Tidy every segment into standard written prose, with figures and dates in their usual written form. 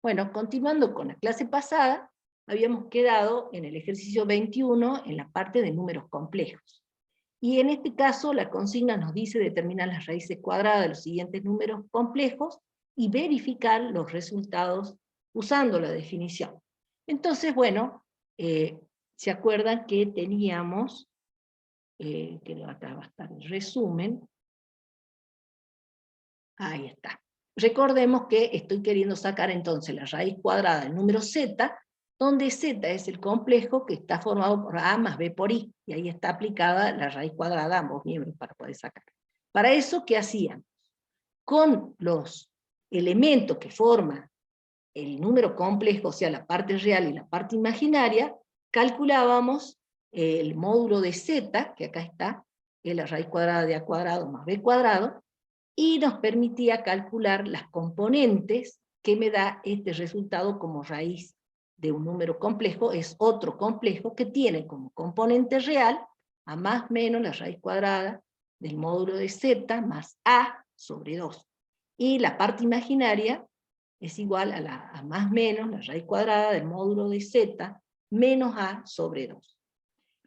Bueno, continuando con la clase pasada, habíamos quedado en el ejercicio 21 en la parte de números complejos. Y en este caso la consigna nos dice determinar las raíces cuadradas de los siguientes números complejos y verificar los resultados usando la definición. Entonces, bueno, ¿se acuerdan que teníamos, que acá va a estar el resumen? Ahí está. Recordemos que estoy queriendo sacar entonces la raíz cuadrada del número z, donde z es el complejo que está formado por a más b por i, y ahí está aplicada la raíz cuadrada a ambos miembros para poder sacar. Para eso, ¿qué hacíamos? Con los elementos que forman el número complejo, o sea, la parte real y la parte imaginaria, calculábamos el módulo de z, que acá está, que es la raíz cuadrada de a cuadrado más b cuadrado, y nos permitía calcular las componentes que me da este resultado como raíz de un número complejo. Es otro complejo que tiene como componente real a más menos la raíz cuadrada del módulo de z más a sobre 2. Y la parte imaginaria es igual a más menos la raíz cuadrada del módulo de z menos a sobre 2.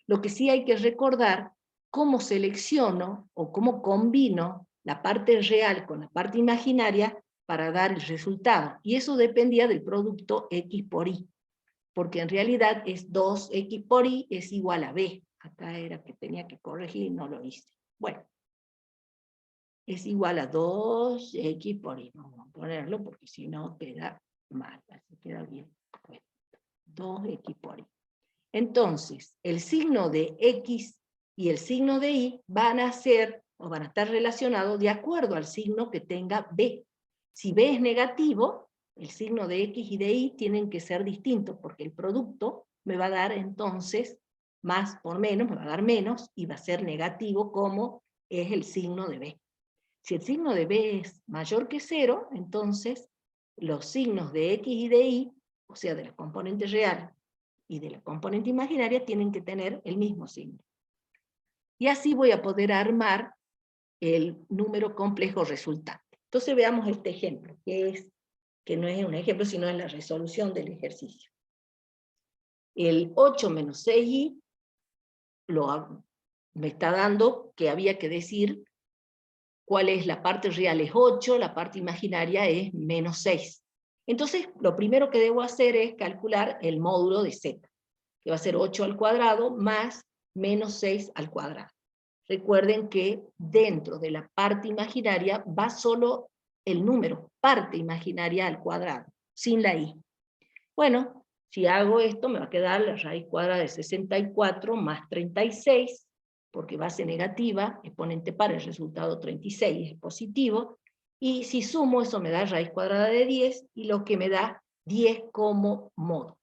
Lo que sí hay que recordar, cómo selecciono o cómo combino la parte real con la parte imaginaria para dar el resultado. Y eso dependía del producto x por y, porque en realidad es 2x por y es igual a b. Acá era que tenía que corregir y no lo hice. Bueno, es igual a 2x por y. Vamos a ponerlo porque si no queda mal, así queda bien. Bueno, 2x por y. Entonces, el signo de x y el signo de y van a ser, o van a estar relacionados de acuerdo al signo que tenga b. Si b es negativo, el signo de x y de y tienen que ser distintos, porque el producto me va a dar entonces más por menos, me va a dar menos, y va a ser negativo como es el signo de b. Si el signo de b es mayor que 0, entonces los signos de x y de y, o sea, de la componente real y de la componente imaginaria, tienen que tener el mismo signo. Y así voy a poder armar el número complejo resultante. Entonces veamos este ejemplo, que no es un ejemplo, sino es la resolución del ejercicio. El 8 menos 6i me está dando que había que decir cuál es la parte real, es 8, la parte imaginaria es menos 6. Entonces, lo primero que debo hacer es calcular el módulo de z, que va a ser 8 al cuadrado más menos 6 al cuadrado. Recuerden que dentro de la parte imaginaria va solo el número, parte imaginaria al cuadrado, sin la i. Bueno, si hago esto me va a quedar la raíz cuadrada de 64 más 36, porque base negativa, exponente par, el resultado 36 es positivo, y si sumo eso me da raíz cuadrada de 10, y lo que me da 10 como módulo.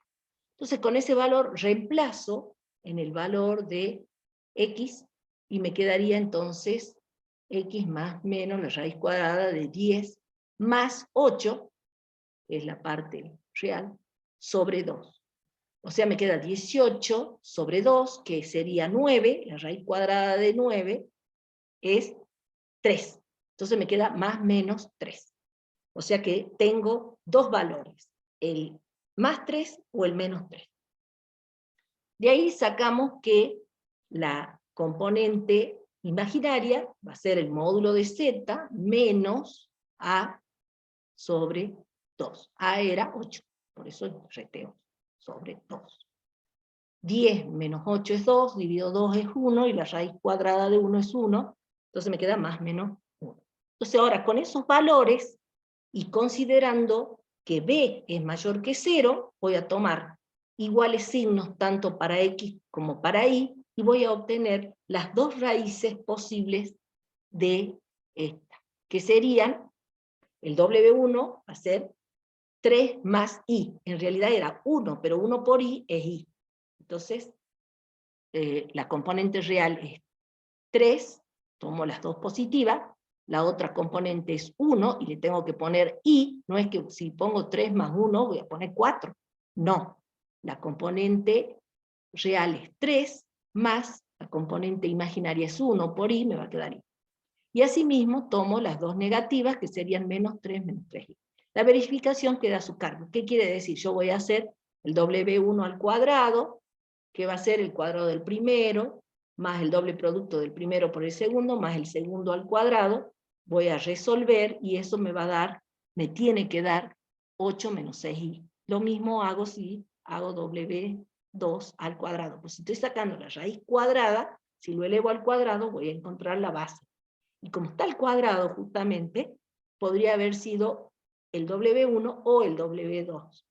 Entonces con ese valor reemplazo en el valor de x, y me quedaría entonces x más menos la raíz cuadrada de 10 más 8, que es la parte real, sobre 2. O sea, me queda 18 sobre 2, que sería 9, la raíz cuadrada de 9 es 3. Entonces me queda más menos 3. O sea que tengo dos valores, el más 3 o el menos 3. De ahí sacamos que la componente imaginaria va a ser el módulo de z menos a sobre 2. A era 8, por eso el reteo sobre 2. 10 menos 8 es 2, dividido 2 es 1, y la raíz cuadrada de 1 es 1, entonces me queda más menos 1. Entonces ahora con esos valores, y considerando que b es mayor que 0, voy a tomar iguales signos tanto para x como para y voy a obtener las dos raíces posibles de esta, que serían, el W1 va a ser 3 más i, en realidad era 1, pero 1 por i es i. Entonces, la componente real es 3, tomo las dos positivas, la otra componente es 1, y le tengo que poner i, no es que si pongo 3 más 1 voy a poner 4, no, la componente real es 3, más la componente imaginaria es 1 por i, me va a quedar i. Y asimismo tomo las dos negativas, que serían menos 3 menos 3i. La verificación queda a su cargo. ¿Qué quiere decir? Yo voy a hacer el W1 al cuadrado, que va a ser el cuadrado del primero, más el doble producto del primero por el segundo, más el segundo al cuadrado, voy a resolver, y eso me va a dar, me tiene que dar 8 menos 6i. Lo mismo hago si hago W2 al cuadrado. Pues si estoy sacando la raíz cuadrada, si lo elevo al cuadrado, voy a encontrar la base. Y como está al cuadrado justamente, podría haber sido el W1 o el W2.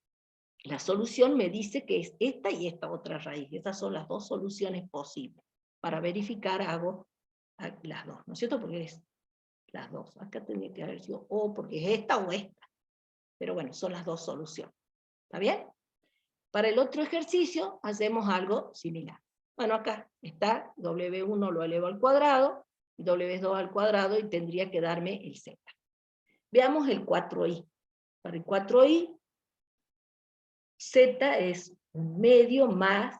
La solución me dice que es esta y esta otra raíz. Esas son las dos soluciones posibles. Para verificar hago las dos, ¿no es cierto? Porque es las dos. Acá tendría que haber sido o porque es esta o esta. Pero bueno, son las dos soluciones. ¿Está bien? Para el otro ejercicio hacemos algo similar. Bueno, acá está W1 lo elevo al cuadrado, y W2 al cuadrado, y tendría que darme el Z. Veamos el 4i. Para el 4i, Z es un medio más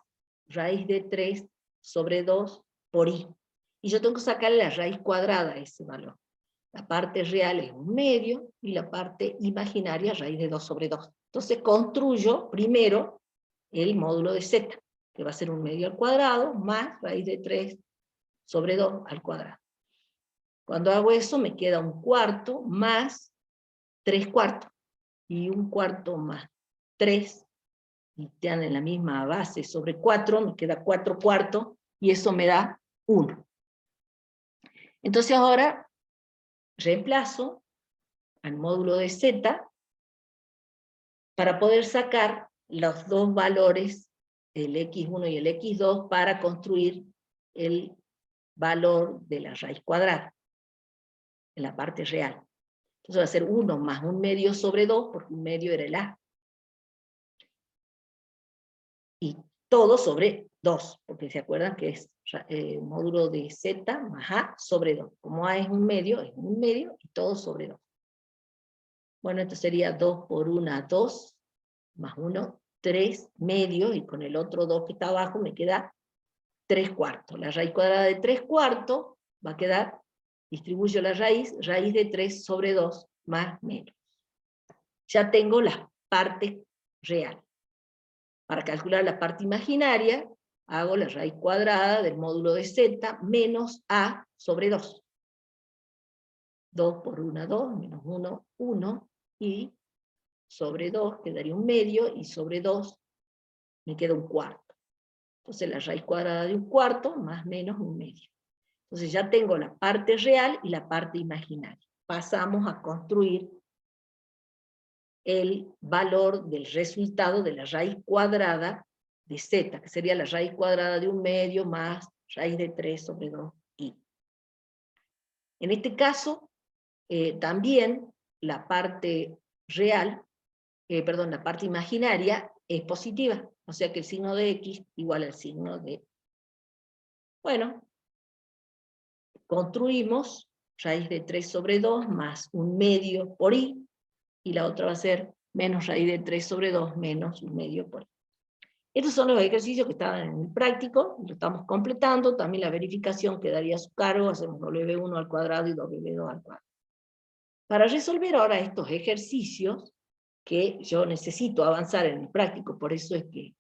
raíz de 3 sobre 2 por i. Y yo tengo que sacarle la raíz cuadrada a ese valor. La parte real es un medio, y la parte imaginaria raíz de 2 sobre 2. Entonces construyo primero el módulo de Z, que va a ser un medio al cuadrado, más raíz de 3 sobre 2 al cuadrado. Cuando hago eso me queda un cuarto más 3 cuartos, y un cuarto más 3, y están en la misma base sobre 4, me queda 4 cuartos, y eso me da 1. Entonces ahora reemplazo al módulo de Z para poder sacar los dos valores, el x1 y el x2, para construir el valor de la raíz cuadrada, en la parte real. Entonces va a ser 1 más un medio sobre 2, porque un medio era el a. Y todo sobre 2, porque se acuerdan que es módulo de z más a sobre 2. Como a es un medio, y todo sobre 2. Bueno, esto sería 2 por 1, 2, más 1, 3 medios, y con el otro 2 que está abajo me queda 3 cuartos. La raíz cuadrada de 3 cuartos va a quedar, distribuyo la raíz de 3 sobre 2 más menos. Ya tengo la parte real. Para calcular la parte imaginaria, hago la raíz cuadrada del módulo de z menos a sobre 2. 2 por 1, 2, menos 1, 1, y sobre 2 quedaría un medio, y sobre 2 me queda un cuarto. Entonces la raíz cuadrada de un cuarto más menos un medio. Entonces ya tengo la parte real y la parte imaginaria. Pasamos a construir el valor del resultado de la raíz cuadrada de z, que sería la raíz cuadrada de un medio más raíz de 3 sobre 2i. En este caso, también la parte real, la parte imaginaria es positiva, o sea que el signo de x igual al signo de... Bueno, construimos raíz de 3 sobre 2 más un medio por i, y la otra va a ser menos raíz de 3 sobre 2 menos un medio por i. Estos son los ejercicios que estaban en el práctico, lo estamos completando. También la verificación quedaría a su cargo, hacemos W1 al cuadrado y W2 al cuadrado. Para resolver ahora estos ejercicios, que yo necesito avanzar en el práctico, por eso es que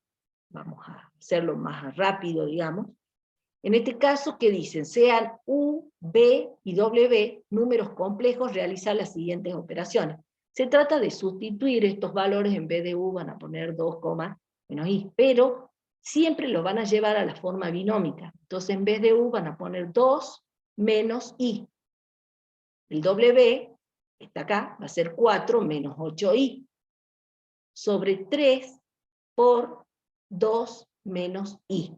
vamos a hacerlo más rápido, digamos. En este caso, ¿qué dicen? Sean U, B y W números complejos, realizar las siguientes operaciones. Se trata de sustituir estos valores, en vez de U van a poner 2, menos i, pero siempre lo van a llevar a la forma binómica. Entonces en vez de u van a poner 2 menos i. El w, está acá, va a ser 4 menos 8i, sobre 3 por 2 menos i.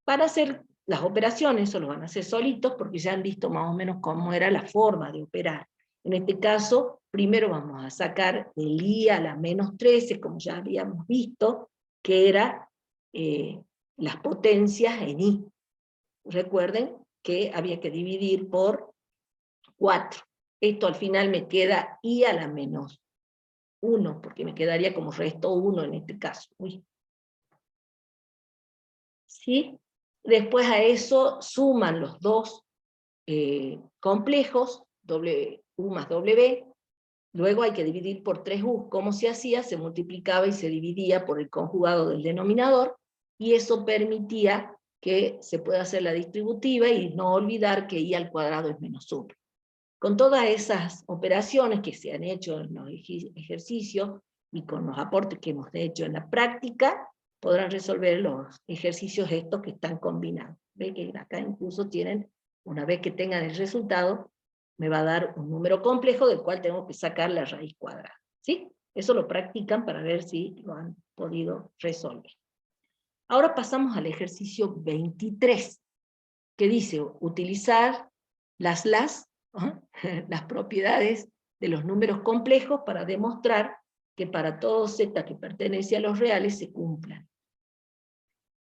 Para hacer las operaciones, eso lo van a hacer solitos, porque ya han visto más o menos cómo era la forma de operar. En este caso, primero vamos a sacar el i a la menos 13, como ya habíamos visto, que era las potencias en i. Recuerden que había que dividir por 4. Esto al final me queda i a la menos 1, porque me quedaría como resto 1 en este caso. Uy. ¿Sí? Después a eso suman los dos complejos, u más w, Luego hay que dividir por 3u. ¿Cómo se hacía? Se multiplicaba y se dividía por el conjugado del denominador, y eso permitía que se pueda hacer la distributiva y no olvidar que i al cuadrado es menos 1. Con todas esas operaciones que se han hecho en los ejercicios y con los aportes que hemos hecho en la práctica, podrán resolver los ejercicios estos que están combinados. Ve que acá incluso tienen, una vez que tengan el resultado, me va a dar un número complejo del cual tengo que sacar la raíz cuadrada. ¿Sí? Eso lo practican para ver si lo han podido resolver. Ahora pasamos al ejercicio 23, que dice utilizar las propiedades de los números complejos para demostrar que para todo z que pertenece a los reales se cumplan.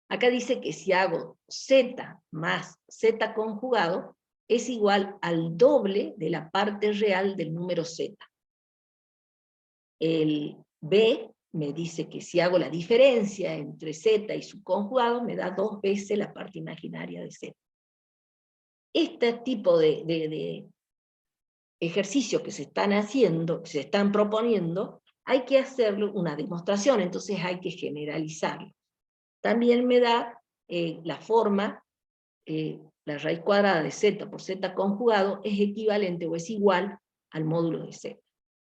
Acá dice que si hago z más z conjugado, es igual al doble de la parte real del número z. El b me dice que si hago la diferencia entre z y su conjugado, me da 2 veces la parte imaginaria de z. Este tipo de ejercicios que se están haciendo, que se están proponiendo, hay que hacerlo una demostración, entonces hay que generalizarlo. También me da la forma, la raíz cuadrada de z por z conjugado es equivalente o es igual al módulo de z.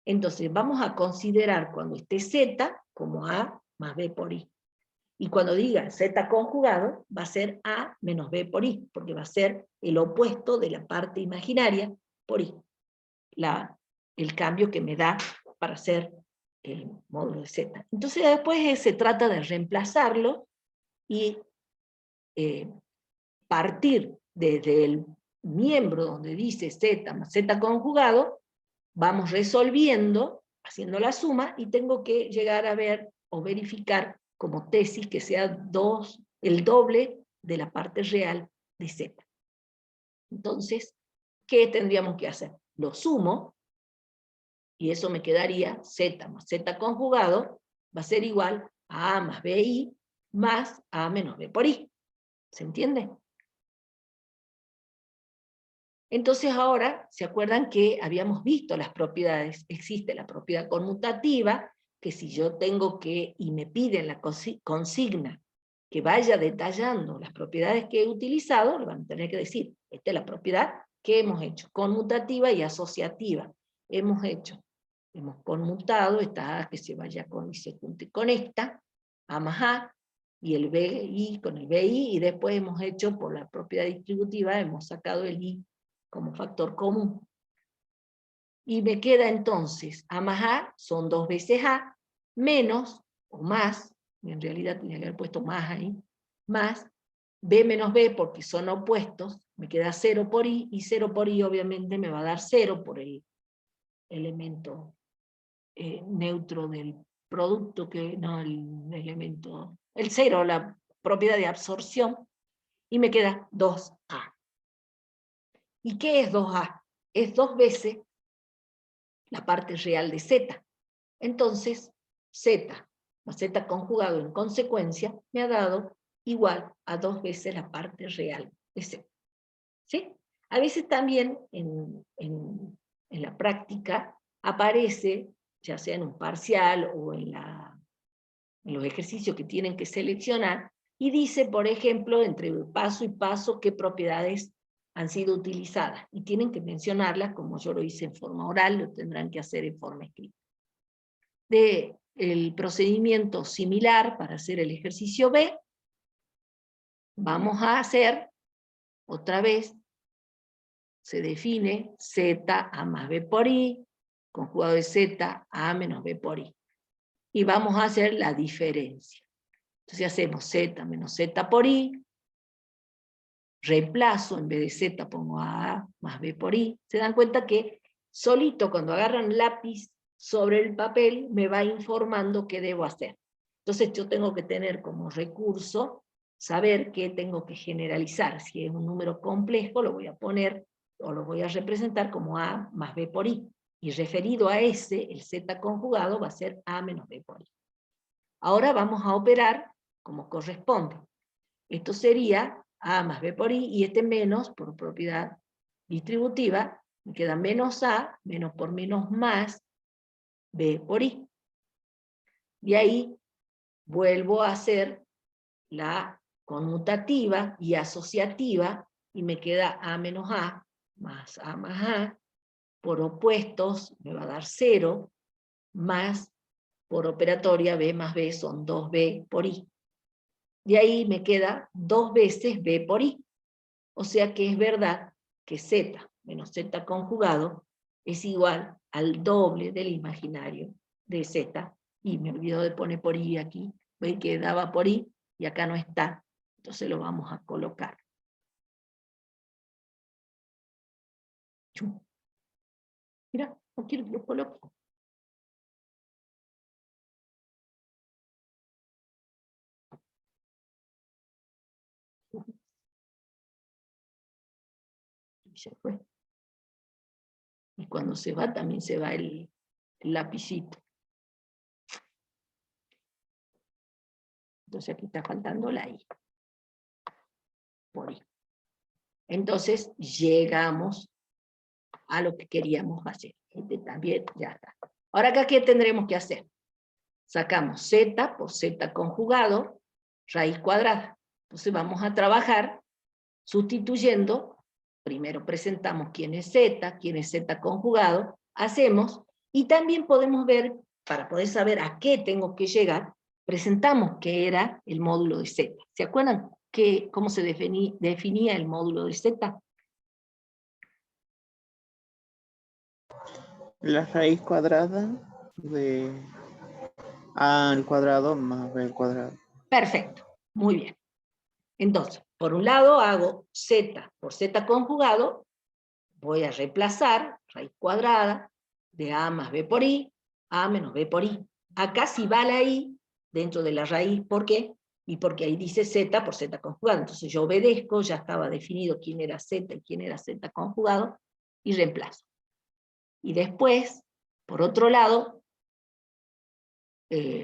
Entonces vamos a considerar cuando esté z como a más b por i. Y cuando diga z conjugado, va a ser a menos b por i, porque va a ser el opuesto de la parte imaginaria por i. El cambio que me da para hacer el módulo de z. Entonces después se trata de reemplazarlo y partir desde el miembro donde dice z más z conjugado, vamos resolviendo, haciendo la suma, y tengo que llegar a ver o verificar como tesis que sea el doble de la parte real de z. Entonces, ¿qué tendríamos que hacer? Lo sumo, y eso me quedaría z más z conjugado, va a ser igual a más bi más a menos b por i. ¿Se entiende? Entonces ahora, ¿se acuerdan que habíamos visto las propiedades? Existe la propiedad conmutativa, que si yo tengo que, y me piden la consigna, que vaya detallando las propiedades que he utilizado, le van a tener que decir, esta es la propiedad que hemos hecho, conmutativa y asociativa. Hemos conmutado esta A que se vaya con y se junte con esta, A más A, y el BI con el BI, y después hemos hecho, por la propiedad distributiva, hemos sacado el I como factor común. Y me queda entonces, A más A son 2 veces A, menos, o más, en realidad tenía que haber puesto más ahí, más, B menos B, porque son opuestos, me queda 0 por I, y 0 por I obviamente me va a dar 0 por el elemento neutro del producto, no el elemento, el 0, la propiedad de absorción, y me queda 2A. ¿Y qué es 2A? Es 2 veces la parte real de Z. Entonces, Z más Z conjugado en consecuencia me ha dado igual a 2 veces la parte real de Z. ¿Sí? A veces también en la práctica aparece, ya sea en un parcial o en los ejercicios que tienen que seleccionar, y dice, por ejemplo, entre paso y paso, qué propiedades han sido utilizadas, y tienen que mencionarlas, como yo lo hice en forma oral, lo tendrán que hacer en forma escrita. El procedimiento similar para hacer el ejercicio B, vamos a hacer, otra vez, se define Z A más B por I, conjugado de Z A menos B por I. Y vamos a hacer la diferencia. Entonces hacemos Z menos Z por I, reemplazo, en vez de Z pongo A más B por I. Se dan cuenta que solito cuando agarran lápiz sobre el papel me va informando qué debo hacer. Entonces yo tengo que tener como recurso saber qué tengo que generalizar. Si es un número complejo lo voy a poner o lo voy a representar como A más B por I. Y referido a ese, el Z conjugado va a ser A menos B por I. Ahora vamos a operar como corresponde. Esto sería A más B por I, y este menos, por propiedad distributiva, me queda menos A, menos por menos más, b por i. De ahí vuelvo a hacer la conmutativa y asociativa, y me queda a menos a más a más a, por opuestos me va a dar 0, más por operatoria b más b son 2b por i. De ahí me queda 2 veces b por i. O sea que es verdad que z menos z conjugado es igual al doble del imaginario de z. Y me olvido de poner por i aquí. Ven que daba por i y acá no está. Entonces lo vamos a colocar. Mira, no quiero que lo coloque. Y se fue. Y cuando se va también se va el lapicito. Entonces aquí está faltando la i. Por i. Entonces llegamos a lo que queríamos hacer. Este también ya está. Ahora acá, ¿qué tendremos que hacer? Sacamos z por z conjugado, raíz cuadrada. Entonces vamos a trabajar sustituyendo, primero presentamos quién es z conjugado, hacemos, y también podemos ver, para poder saber a qué tengo que llegar, presentamos qué era el módulo de z. ¿Se acuerdan cómo se definía el módulo de z? La raíz cuadrada de a al cuadrado más b al cuadrado. Perfecto, muy bien. Entonces, por un lado hago z por z conjugado, voy a reemplazar raíz cuadrada de a más b por i, a menos b por i. Acá sí va la i dentro de la raíz, ¿por qué? Y porque ahí dice z por z conjugado. Entonces yo obedezco, ya estaba definido quién era z y quién era z conjugado, y reemplazo. Y después, por otro lado,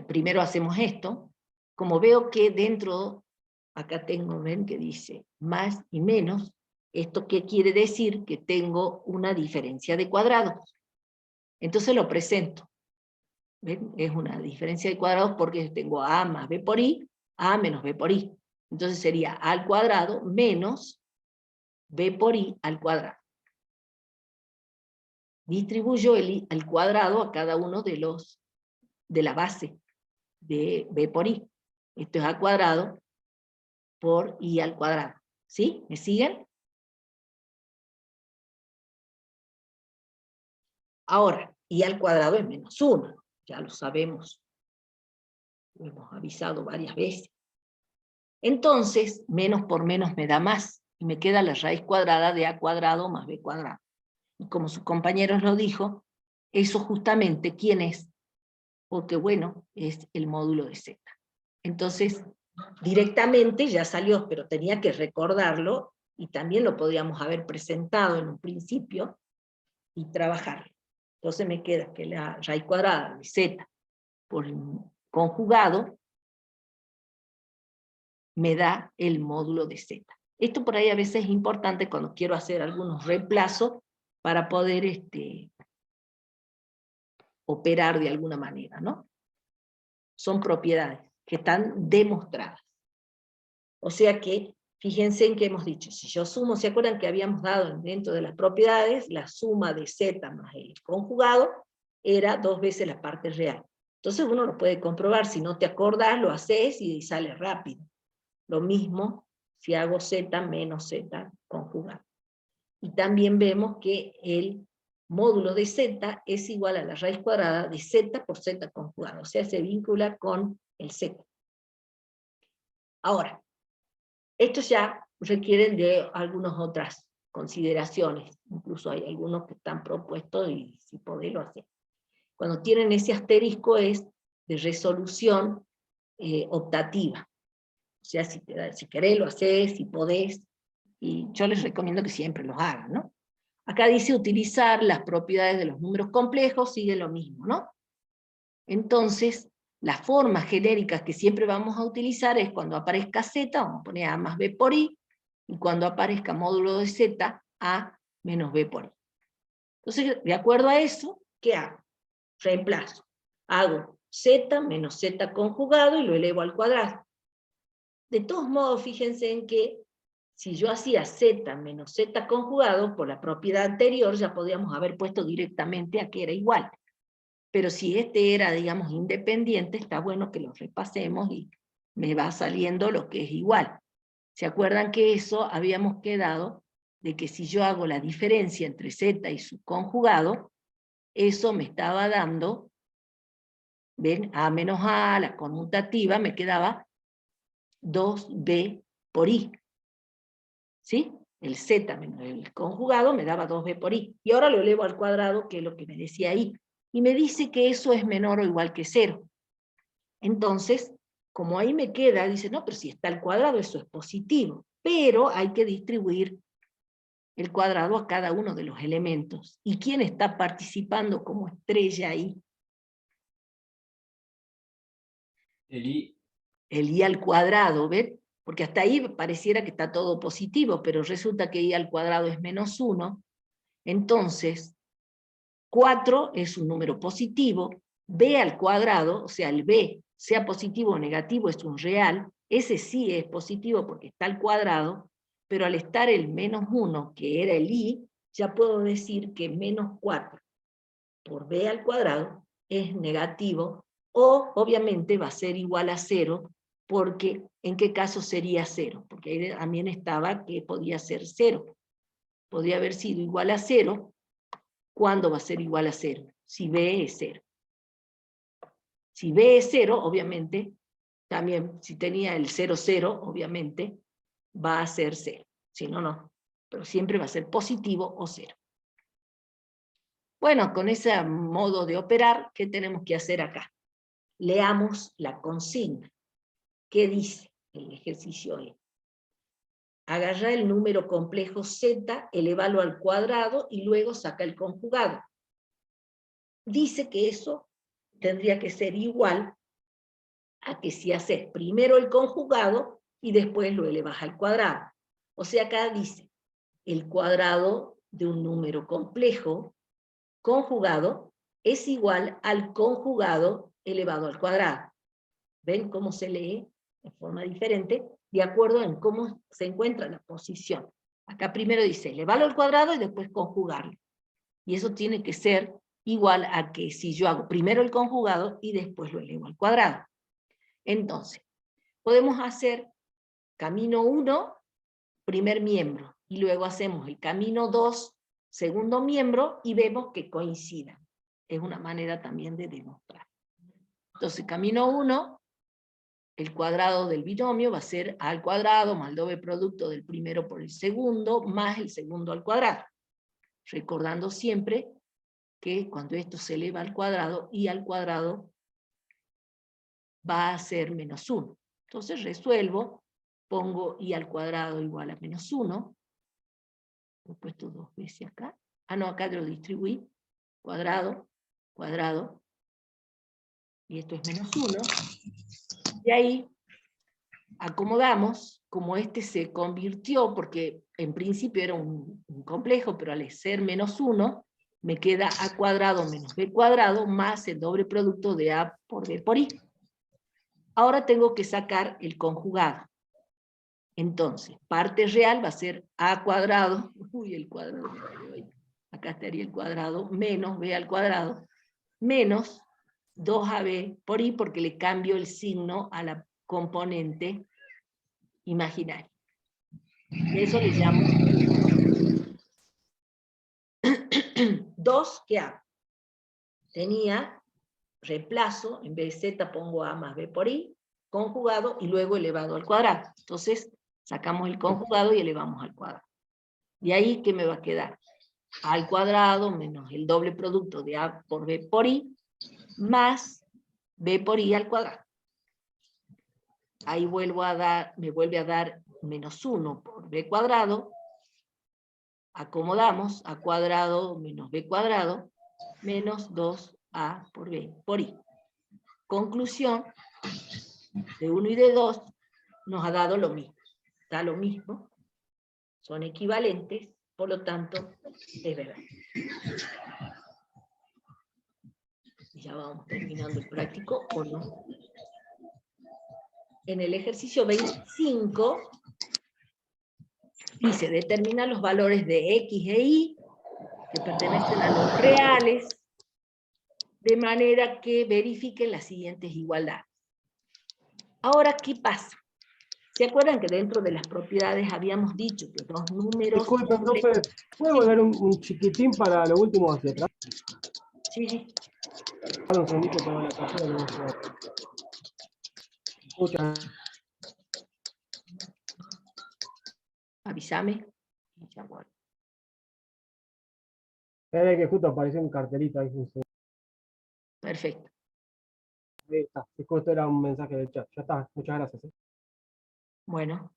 primero hacemos esto. Como veo que dentro, acá tengo, ven que dice más y menos, ¿esto qué quiere decir? Que tengo una diferencia de cuadrados. Entonces lo presento. ¿Ven? Es una diferencia de cuadrados porque tengo a más b por i, a menos b por i. Entonces sería a al cuadrado menos b por i al cuadrado. Distribuyo el i al cuadrado a cada uno de la base de b por i. Esto es a cuadrado por i al cuadrado. ¿Sí? ¿Me siguen? Ahora, i al cuadrado es menos 1. Ya lo sabemos. Lo hemos avisado varias veces. Entonces, menos por menos me da más. Y me queda la raíz cuadrada de a cuadrado más b cuadrado. Y como sus compañeros lo dijo, eso justamente, ¿quién es? Porque, bueno, es el módulo de z. Entonces, directamente ya salió, pero tenía que recordarlo, y también lo podíamos haber presentado en un principio, y trabajar. Entonces me queda que la raíz cuadrada de z por conjugado me da el módulo de z. Esto por ahí a veces es importante cuando quiero hacer algunos reemplazos para poder operar de alguna manera, ¿no? Son propiedades que están demostradas. O sea que, fíjense en que hemos dicho, si yo sumo, ¿se acuerdan que habíamos dado dentro de las propiedades? La suma de z más el conjugado era 2 veces la parte real. Entonces uno lo puede comprobar, si no te acordás, lo haces y sale rápido. Lo mismo si hago z menos z conjugado. Y también vemos que el módulo de z es igual a la raíz cuadrada de z por z conjugado, o sea, se vincula con el z. Ahora, estos ya requieren de algunas otras consideraciones, incluso hay algunos que están propuestos y si podés lo hacer. Cuando tienen ese asterisco es de resolución optativa. O sea, si querés lo hacés, si podés, y yo les recomiendo que siempre los hagan, ¿no? Acá dice utilizar las propiedades de los números complejos, sigue lo mismo, ¿no? Entonces, las formas genéricas que siempre vamos a utilizar es cuando aparezca z, vamos a poner a más b por i, y cuando aparezca módulo de z, a menos b por i. Entonces, de acuerdo a eso, ¿qué hago? Reemplazo. hago z menos z conjugado y lo elevo al cuadrado. De todos modos, fíjense en que si yo hacía z menos z conjugado, por la propiedad anterior ya podíamos haber puesto directamente a que era igual. Pero si este era, digamos, independiente, está bueno que lo repasemos y me va saliendo lo que es igual. ¿Se acuerdan que eso habíamos quedado de que si yo hago la diferencia entre z y su conjugado, eso me estaba dando, ven, a menos a, la conmutativa, me quedaba 2b por i. ¿Sí? El z menos el conjugado me daba 2b por i. Y ahora lo elevo al cuadrado, que es lo que me decía ahí. Y me dice que eso es menor o igual que 0. Entonces, como ahí me queda, dice, no, pero si está al cuadrado, eso es positivo. Pero hay que distribuir el cuadrado a cada uno de los elementos. ¿Y quién está participando como estrella ahí? El i. El i al cuadrado, ¿ven? Porque hasta ahí pareciera que está todo positivo, pero resulta que i al cuadrado es menos 1. Entonces, 4 es un número positivo, b al cuadrado, o sea, el b, sea positivo o negativo, es un real, ese sí es positivo porque está al cuadrado, pero al estar el menos 1, que era el i, ya puedo decir que menos 4 por b al cuadrado es negativo, o obviamente va a ser igual a 0, porque ¿en qué caso sería 0? Porque ahí también estaba que podía ser 0. Podría haber sido igual a 0, ¿cuándo va a ser igual a 0? Si b es 0. Si b es 0, obviamente, también si tenía el 0, 0, obviamente, va a ser 0. Si no, no. Pero siempre va a ser positivo o 0. Bueno, con ese modo de operar, ¿qué tenemos que hacer acá? Leamos la consigna. ¿Qué dice el ejercicio E? Agarra el número complejo z, elevalo al cuadrado y luego saca el conjugado. Dice que eso tendría que ser igual a que si haces primero el conjugado y después lo elevas al cuadrado. O sea, acá dice el cuadrado de un número complejo conjugado es igual al conjugado elevado al cuadrado. ¿Ven cómo se lee de forma diferente? De acuerdo en cómo se encuentra la posición. Acá primero dice elevarlo al cuadrado y después conjugarlo. Y eso tiene que ser igual a que si yo hago primero el conjugado y después lo elevo al cuadrado. Entonces, podemos hacer camino 1, primer miembro, y luego hacemos el camino 2, segundo miembro, y vemos que coincidan. Es una manera también de demostrar. Entonces, camino 1, el cuadrado del binomio va a ser a al cuadrado más el doble producto del primero por el segundo, más el segundo al cuadrado. Recordando siempre que cuando esto se eleva al cuadrado, y al cuadrado va a ser menos 1. Entonces resuelvo, pongo i al cuadrado igual a menos 1. Lo he puesto 2 veces acá. Ah, no, acá lo distribuí. Cuadrado, cuadrado. Y esto es menos 1. Y ahí acomodamos, como este se convirtió, porque en principio era un complejo, pero al ser menos 1, me queda a cuadrado menos b cuadrado más el doble producto de a por b por i. Ahora tengo que sacar el conjugado. Entonces, parte real va a ser a cuadrado, uy, el cuadrado, acá estaría el cuadrado, menos b al cuadrado, menos 2ab por i, porque le cambio el signo a la componente imaginaria. Y eso le llamo 2, ¿qué hago? Tenía reemplazo, en vez de z pongo a más b por i, conjugado y luego elevado al cuadrado. Entonces, sacamos el conjugado y elevamos al cuadrado. Y ahí, ¿qué me va a quedar? A al cuadrado menos el doble producto de a por b por i, más b por i al cuadrado. Ahí me vuelve a dar menos 1 por b cuadrado. Acomodamos a cuadrado menos b cuadrado, menos 2a por b por i. Conclusión, de 1 y de 2 nos ha dado lo mismo. Da lo mismo, son equivalentes, por lo tanto, es verdad. ya vamos terminando el práctico, o no. En el ejercicio 25, dice, determina los valores de X e Y, que pertenecen a los reales, de manera que verifiquen las siguientes igualdades. Ahora, ¿qué pasa? ¿Se acuerdan que dentro de las propiedades habíamos dicho que dos números... Disculpe, profe, ¿puede volver un chiquitín para lo último hacia atrás? Sí, sí. Perdón, un segundito, tengo la cartera que no se va. Escucha, Avísame. Ya, bueno. espera que justo apareció un cartelito ahí. Perfecto. Ahí está. Esto era un mensaje del chat. Ya está, muchas gracias. Bueno.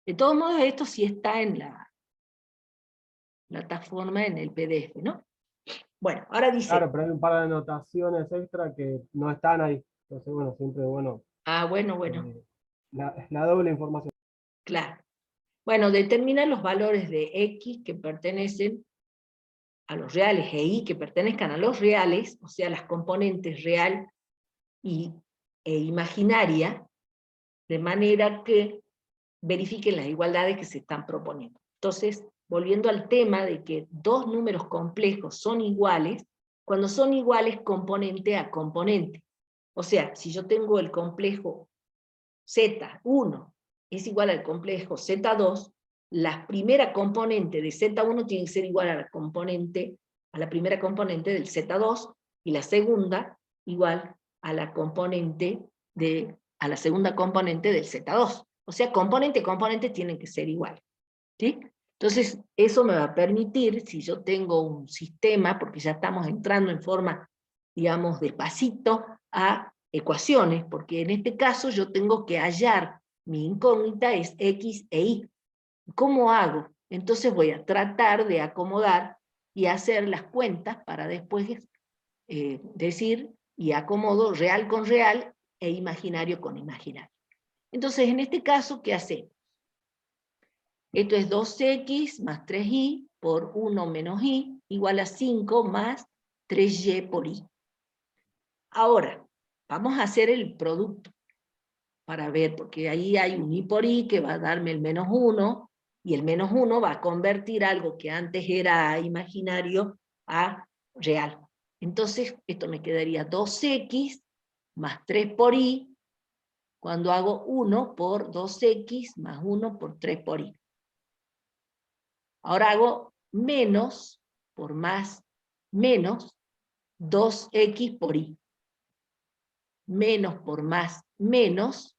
De todos modos, esto sí está en la plataforma, en el PDF, ¿no? Bueno, ahora dice... Claro, pero hay un par de anotaciones extra que no están ahí. Entonces, bueno, siempre bueno. Ah, bueno, bueno. La doble información. Claro. Bueno, determina los valores de X que pertenecen a los reales e Y que pertenezcan a los reales, o sea, las componentes real e imaginaria, de manera que verifiquen las igualdades que se están proponiendo. Entonces, volviendo al tema de que dos números complejos son iguales, cuando son iguales componente a componente. O sea, si yo tengo el complejo Z1 es igual al complejo Z2, la primera componente de Z1 tiene que ser igual a la primera componente del Z2, y la segunda igual a la segunda componente del Z2. O sea, componente y componente tienen que ser iguales. ¿Sí? Entonces, eso me va a permitir, si yo tengo un sistema, porque ya estamos entrando en forma, digamos, despacito, a ecuaciones, porque en este caso yo tengo que hallar, mi incógnita es X e Y. ¿Cómo hago? Entonces voy a tratar de acomodar y hacer las cuentas para después decir, y acomodo real con real e imaginario con imaginario. Entonces, en este caso, ¿qué hacemos? Esto es 2x más 3y por 1 menos y, igual a 5 más 3y por y. Ahora, vamos a hacer el producto, para ver, porque ahí hay un y por y que va a darme el menos 1, y el menos 1 va a convertir algo que antes era imaginario a real. Entonces, esto me quedaría 2x más 3 por y, cuando hago 1 por 2x más 1 por 3 por y. Ahora hago menos por más menos 2x por y. Menos por más menos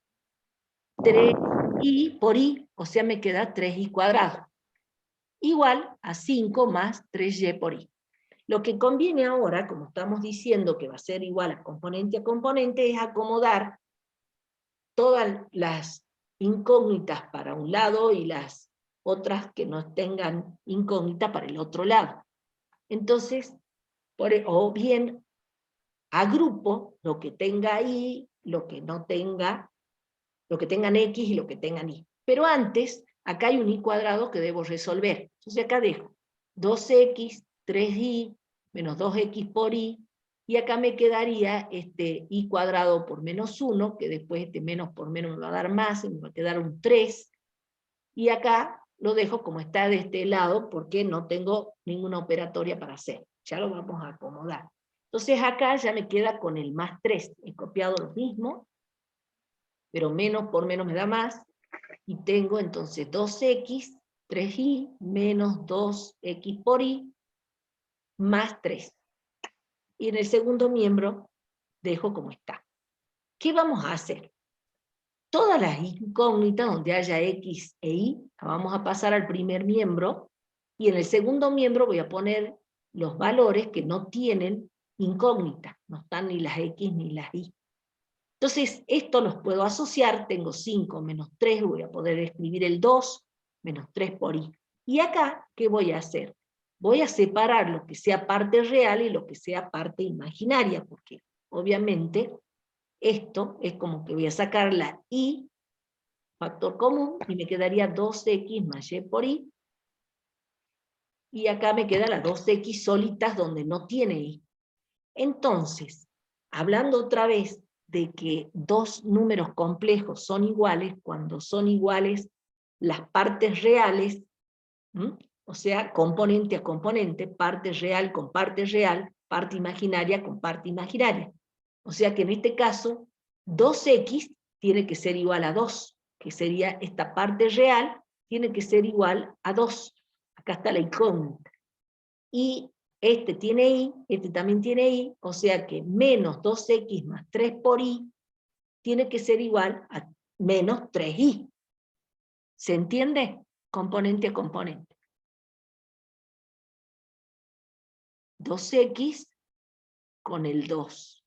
3y por y, o sea, me queda 3y cuadrado. Igual a 5 más 3y por y. Lo que conviene ahora, como estamos diciendo que va a ser igual a componente, es acomodar todas las incógnitas para un lado y las otras que no tengan incógnita para el otro lado. Entonces, o bien agrupo lo que tenga y lo que no tenga, lo que tengan X y lo que tengan Y. Pero antes, acá hay un Y cuadrado que debo resolver. Entonces acá dejo 2X, 3Y, menos 2X por Y, y acá me quedaría este Y cuadrado por menos 1, que después este menos por menos me va a dar más, y me va a quedar un 3, y acá lo dejo como está de este lado, porque no tengo ninguna operatoria para hacer. Ya lo vamos a acomodar. Entonces acá ya me queda con el más 3. He copiado lo mismo, pero menos por menos me da más, y tengo entonces 2x, 3y, menos 2x por y, más 3. Y en el segundo miembro dejo como está. ¿Qué vamos a hacer? Todas las incógnitas donde haya x e y, vamos a pasar al primer miembro, y en el segundo miembro voy a poner los valores que no tienen incógnita, no están ni las x ni las y. Entonces, esto los puedo asociar, tengo 5 menos 3, voy a poder escribir el 2, menos 3 por y. Y acá, ¿qué voy a hacer? Voy a separar lo que sea parte real y lo que sea parte imaginaria, porque obviamente esto es como que voy a sacar la y, factor común, y me quedaría 2x más y por y. y acá me queda las 2x solitas donde no tiene y. Entonces, hablando otra vez de que dos números complejos son iguales, cuando son iguales las partes reales, ¿m? O sea, componente a componente, parte real con parte real, parte imaginaria con parte imaginaria. O sea que en este caso, 2x tiene que ser igual a 2, que sería esta parte real, tiene que ser igual a 2. Acá está la incógnita. Y este tiene y, este también tiene y, o sea que menos 2x más 3 por y tiene que ser igual a menos 3y. ¿Se entiende? Componente a componente. 2x con el 2.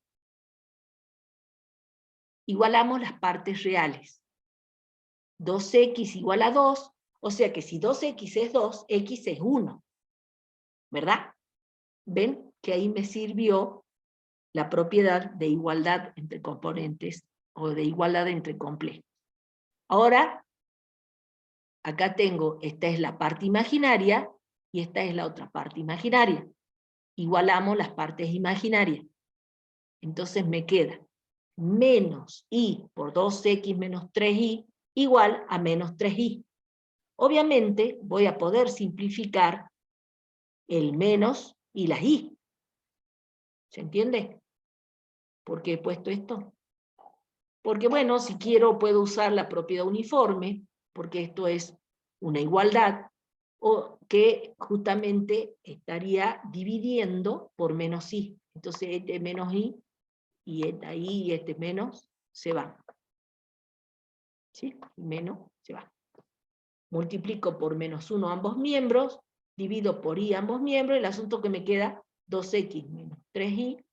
Igualamos las partes reales. 2x igual a 2, o sea que si 2x es 2, x es 1. ¿Verdad? ¿Ven que ahí me sirvió la propiedad de igualdad entre componentes o de igualdad entre complejos? Ahora, acá tengo, esta es la parte imaginaria y esta es la otra parte imaginaria. Igualamos las partes imaginarias. Entonces me queda menos y por 2x menos 3y igual a menos 3y. Obviamente voy a poder simplificar el menos y las y. ¿Se entiende? ¿Por qué he puesto esto? Porque bueno, si quiero puedo usar la propiedad uniforme, porque esto es una igualdad, o que justamente estaría dividiendo por menos y. Entonces este menos y este ahí y este menos se van. ¿Sí? Menos se va. Multiplico por menos 1 ambos miembros, divido por y ambos miembros, el asunto que me queda 2x menos 3y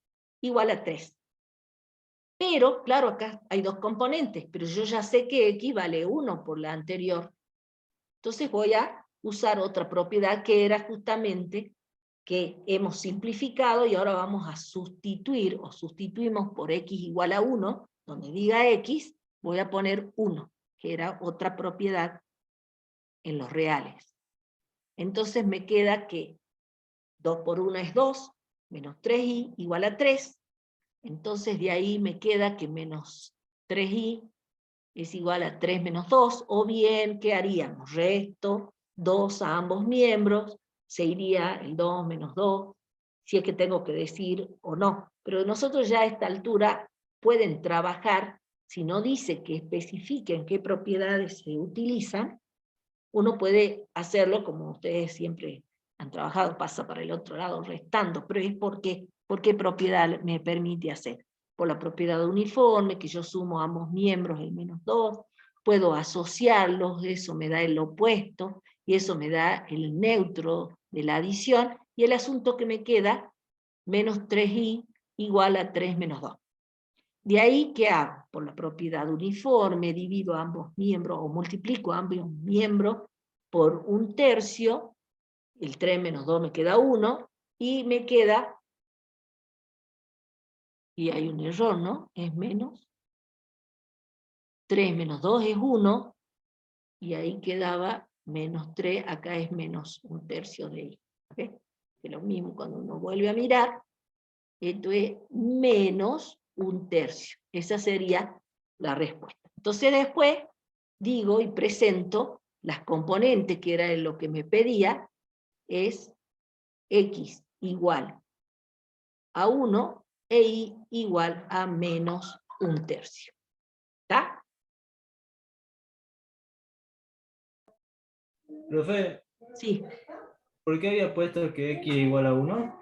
igual a 3. Pero, claro, acá hay dos componentes, pero yo ya sé que x vale 1 por la anterior. Entonces voy a usar otra propiedad que era justamente que hemos simplificado y ahora vamos a sustituir, o sustituimos por x igual a 1, donde diga x, voy a poner 1, que era otra propiedad en los reales. Entonces me queda que 2 por 1 es 2, menos 3y igual a 3, entonces de ahí me queda que menos 3y es igual a 3 menos 2, o bien, ¿qué haríamos? Resto 2 a ambos miembros, se iría el 2 menos 2, si es que tengo que decir o no. Pero nosotros ya a esta altura pueden trabajar, si no dice que especifiquen qué propiedades se utilizan, uno puede hacerlo como ustedes siempre han trabajado, pasa para el otro lado restando, pero es porque, ¿por qué propiedad me permite hacer? Por la propiedad uniforme, que yo sumo a ambos miembros el menos 2, puedo asociarlos, eso me da el opuesto, y eso me da el neutro de la adición, y el asunto que me queda, menos 3y igual a 3 menos 2. De ahí, ¿qué hago? Por la propiedad uniforme, divido ambos miembros, o multiplico ambos miembros por 1/3, el 3 menos 2 me queda 1, y me queda, y hay un error, ¿no? Es menos, 3 menos 2 es 1, y ahí quedaba menos 3, acá es menos 1/3 de y. ¿Okay? Es lo mismo cuando uno vuelve a mirar, esto es menos 1/3. Esa sería la respuesta. Entonces después digo y presento las componentes, que era lo que me pedía, es x igual a 1 e y igual a menos 1/3. ¿Está? Profe, Sí. ¿por qué había puesto que x es igual a 1?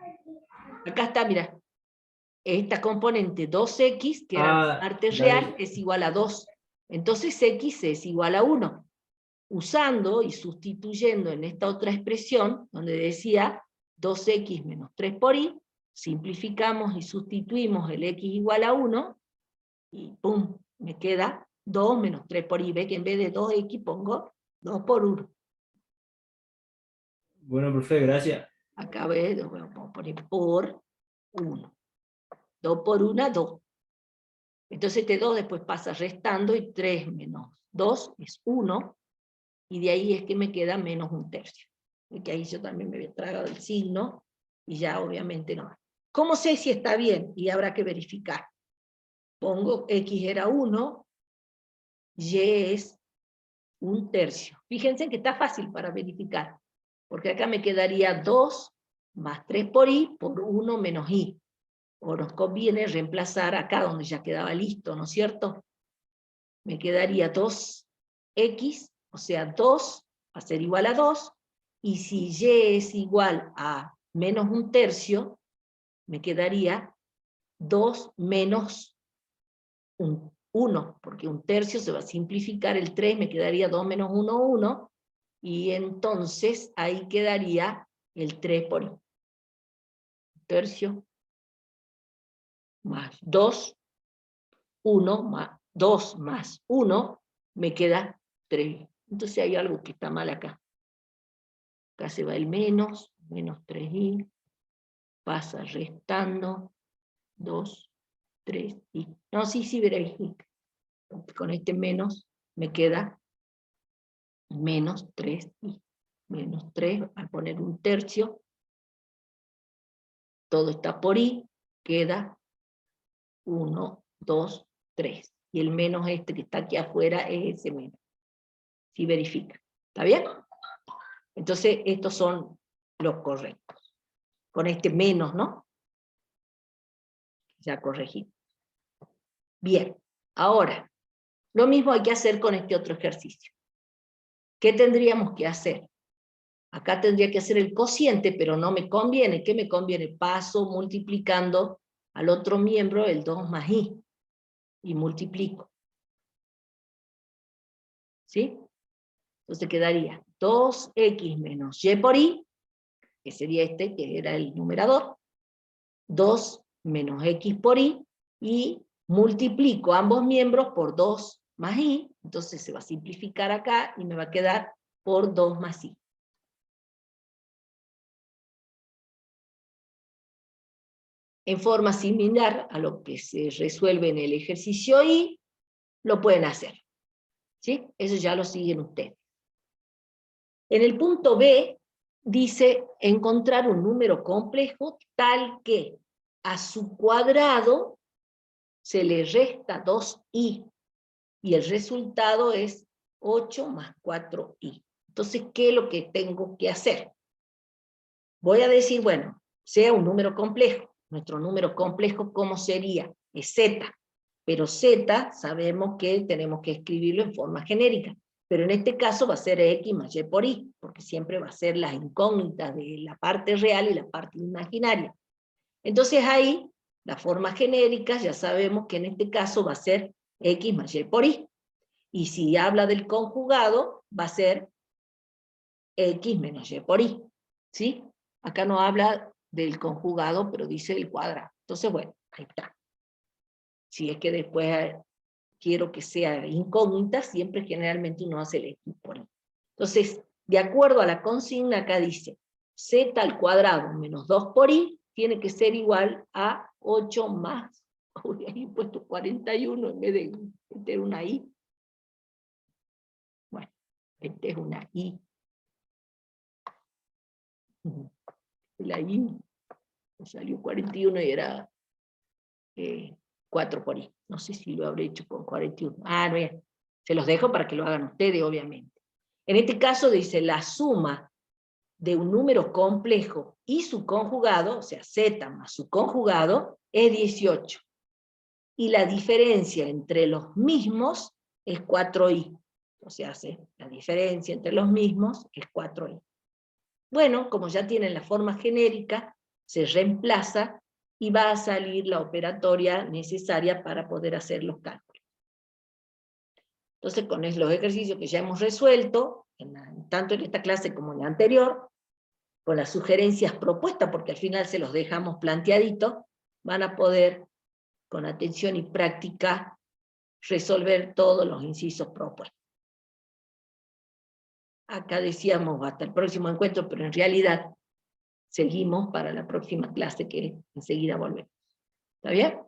Acá está, mira. Esta componente 2x, que era la parte ya real, vi. es igual a 2. Entonces x es igual a 1. Usando y sustituyendo en esta otra expresión, donde decía 2x menos 3 por y, simplificamos y sustituimos el x igual a 1, y pum, me queda 2 menos 3 por y. Ve que en vez de 2x pongo 2 por 1. Bueno, profe, gracias. Acá ve, bueno, vamos a poner por 1. 2 por 1, 2. Entonces este 2 después pasa restando, y 3 menos 2 es 1, y de ahí es que me queda menos 1/3. que ahí yo también me había tragado el signo, y ya obviamente no. ¿Cómo sé si está bien? Y habrá que verificar. Pongo X era 1, Y es 1/3. Fíjense que está fácil para verificar, porque acá me quedaría 2 más 3 por I por 1 menos I. O nos conviene reemplazar acá donde ya quedaba listo, ¿no es cierto? Me quedaría 2X, o sea 2 va a ser igual a 2, y si Y es igual a menos 1/3, me quedaría 2 menos 1, porque 1/3 se va a simplificar el 3, me quedaría 2 menos 1, 1, y entonces ahí quedaría el 3 por I. 1/3 más 2, 1 más 2 más 1, me queda 3. Entonces hay algo que está mal acá. Acá se va el menos 3i, pasa restando 2, 3i. No, sí, veréis. Con este menos me queda menos 3i. Menos 3, al poner 1/3, todo está por i, queda 1, 2, 3. Y el menos este que está aquí afuera es ese menos. Si verifica. ¿Está bien? Entonces, estos son los correctos. Con este menos, ¿no? Ya corregí. Bien. Ahora, lo mismo hay que hacer con este otro ejercicio. ¿Qué tendríamos que hacer? Acá tendría que hacer el cociente, pero no me conviene. ¿Qué me conviene? Paso multiplicando al otro miembro el 2 más i. Y multiplico. ¿Sí? Entonces quedaría 2x menos y por i, que sería este, que era el numerador, 2 menos x por i, y multiplico ambos miembros por 2 más i, entonces se va a simplificar acá, y me va a quedar por 2 más i. En forma similar a lo que se resuelve en el ejercicio I, lo pueden hacer. ¿Sí? Eso ya lo siguen ustedes. En el punto B, dice encontrar un número complejo tal que a su cuadrado se le resta 2i, y el resultado es 8 más 4i. Entonces, ¿qué es lo que tengo que hacer? Voy a decir, bueno, sea un número complejo. Nuestro número complejo, ¿cómo sería? Es z. Pero z sabemos que tenemos que escribirlo en forma genérica. Pero en este caso va a ser x más y por i, porque siempre va a ser las incógnitas de la parte real y la parte imaginaria. Entonces ahí, la forma genérica, ya sabemos que en este caso va a ser x más y por i. Y si habla del conjugado, va a ser x menos y por i. ¿Sí? Acá no habla del conjugado, pero dice el cuadrado. Entonces, bueno, ahí está. Si es que después quiero que sea incógnita, siempre generalmente uno hace el x por i. Entonces, de acuerdo a la consigna, acá dice, z al cuadrado menos 2 por i tiene que ser igual a 8 más. Uy, ahí he puesto 41 en vez de meter una i. Bueno, este es una i. La i me salió 41 y era 4 por i. No sé si lo habré hecho con 41. Ah, no, bien. Se los dejo para que lo hagan ustedes, obviamente. En este caso dice la suma de un número complejo y su conjugado, o sea, z más su conjugado, es 18. Y la diferencia entre los mismos es 4i. O sea, la diferencia entre los mismos es 4i. Bueno, como ya tienen la forma genérica, se reemplaza y va a salir la operatoria necesaria para poder hacer los cálculos. Entonces, con los ejercicios que ya hemos resuelto, tanto en esta clase como en la anterior, con las sugerencias propuestas, porque al final se los dejamos planteaditos, van a poder, con atención y práctica, resolver todos los incisos propuestos. Acá decíamos hasta el próximo encuentro, pero en realidad seguimos para la próxima clase que enseguida volvemos. ¿Está bien?